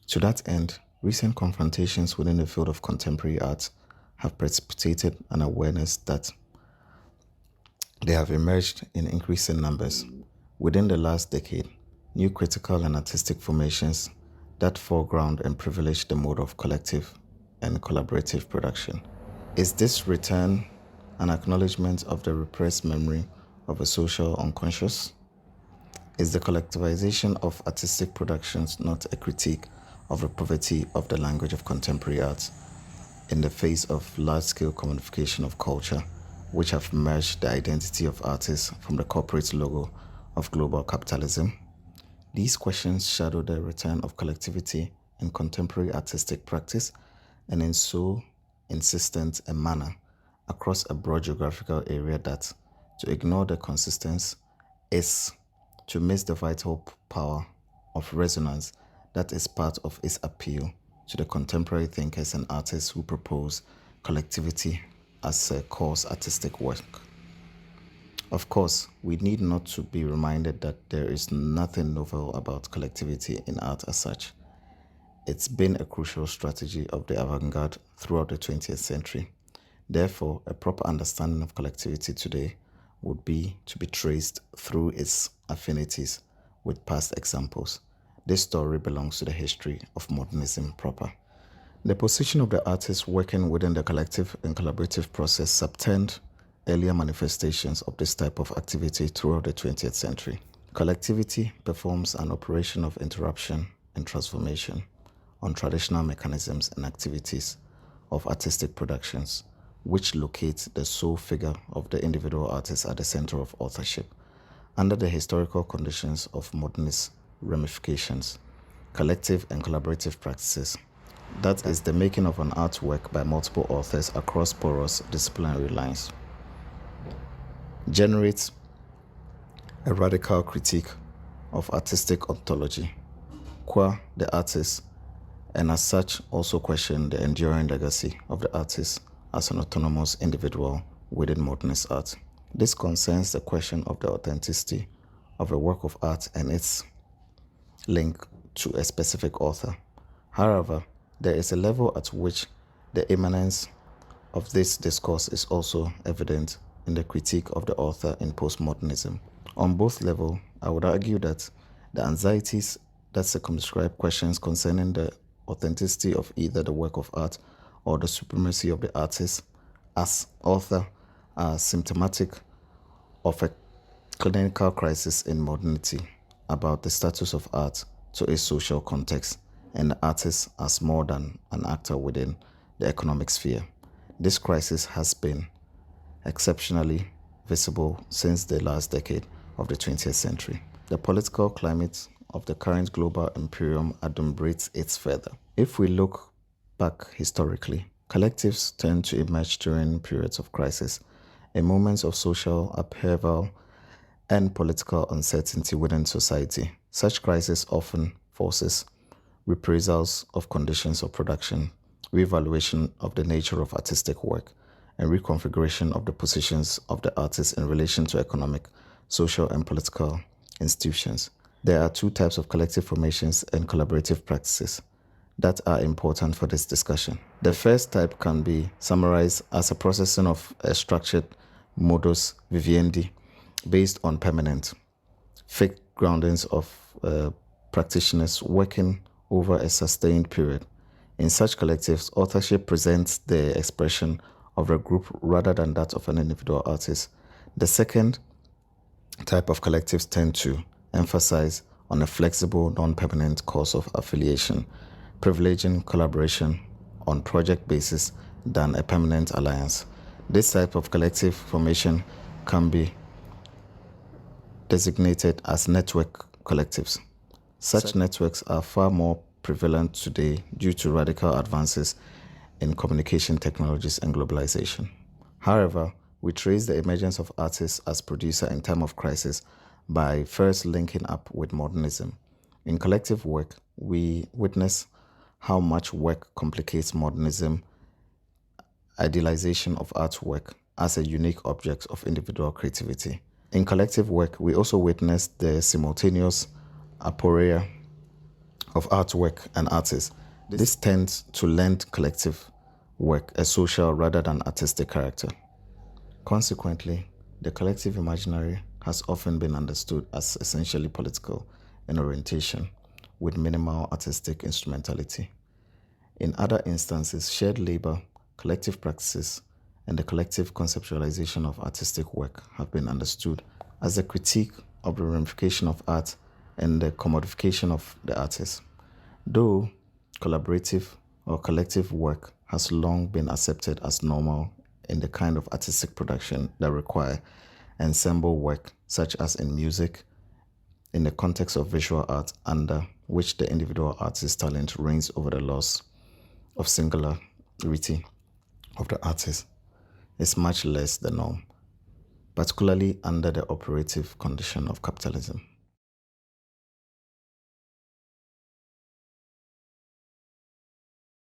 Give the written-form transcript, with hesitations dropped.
To that end, recent confrontations within the field of contemporary art have precipitated an awareness that they have emerged in increasing numbers. Within the last decade, new critical and artistic formations that foreground and privilege the mode of collective and collaborative production. Is this return an acknowledgement of the repressed memory of a social unconscious? Is the collectivization of artistic productions not a critique of the poverty of the language of contemporary art in the face of large-scale commodification of culture, which have merged the identity of artists from the corporate logo of global capitalism? These questions shadow the return of collectivity in contemporary artistic practice and in so insistent a manner across a broad geographical area that to ignore the consistency is to miss the vital power of resonance that is part of its appeal to the contemporary thinkers and artists who propose collectivity as a course artistic work. Of course, we need not to be reminded that there is nothing novel about collectivity in art as such. It's been a crucial strategy of the avant-garde throughout the 20th century. Therefore, a proper understanding of collectivity today would be to be traced through its affinities with past examples. This story belongs to the history of modernism proper. The position of the artists working within the collective and collaborative process subtended earlier manifestations of this type of activity throughout the 20th century. Collectivity performs an operation of interruption and transformation on traditional mechanisms and activities of artistic productions, which locate the sole figure of the individual artist at the center of authorship. Under the historical conditions of modernist ramifications, collective and collaborative practices, that is the making of an artwork by multiple authors across porous disciplinary lines, generates a radical critique of artistic ontology, qua the artist, and as such also question the enduring legacy of the artist as an autonomous individual within modernist art. This concerns the question of the authenticity of a work of art and its link to a specific author. However, there is a level at which the immanence of this discourse is also evident in the critique of the author in postmodernism. On both levels, I would argue that the anxieties that circumscribe questions concerning the authenticity of either the work of art or the supremacy of the artist as author are symptomatic of a clinical crisis in modernity about the status of art to its social context and the artist as more than an actor within the economic sphere. This crisis has been exceptionally visible since the last decade of the 20th century. The political climate of the current global imperium adumbrates it further. If we look back historically, collectives tend to emerge during periods of crisis, in moments of social upheaval and political uncertainty within society. Such crisis often forces reprisals of conditions of production, reevaluation of the nature of artistic work, and reconfiguration of the positions of the artists in relation to economic, social, and political institutions. There are two types of collective formations and collaborative practices that are important for this discussion. The first type can be summarized as a processing of a structured modus vivendi based on permanent, fixed groundings of practitioners working over a sustained period. In such collectives, authorship presents the expression of a group rather than that of an individual artist. The second type of collectives tend to emphasize on a flexible, non-permanent course of affiliation, privileging collaboration on project basis than a permanent alliance. This type of collective formation can be designated as network collectives. Such networks are far more prevalent today due to radical advances in communication technologies and globalization. However, we trace the emergence of artists as producer in time of crisis by first linking up with modernism. In collective work, we witness how much work complicates modernism, idealization of artwork as a unique object of individual creativity. In collective work, we also witness the simultaneous aporia of artwork and artists, this tends to lend collective work a social rather than artistic character. Consequently, the collective imaginary has often been understood as essentially political in orientation, with minimal artistic instrumentality. In other instances, shared labor, collective practices, and the collective conceptualization of artistic work have been understood as a critique of the ramification of art and the commodification of the artist. Though collaborative or collective work has long been accepted as normal in the kind of artistic production that require ensemble work, such as in music, in the context of visual art, under which the individual artist's talent reigns over the laws of singularity of the artist, is much less the norm, particularly under the operative condition of capitalism.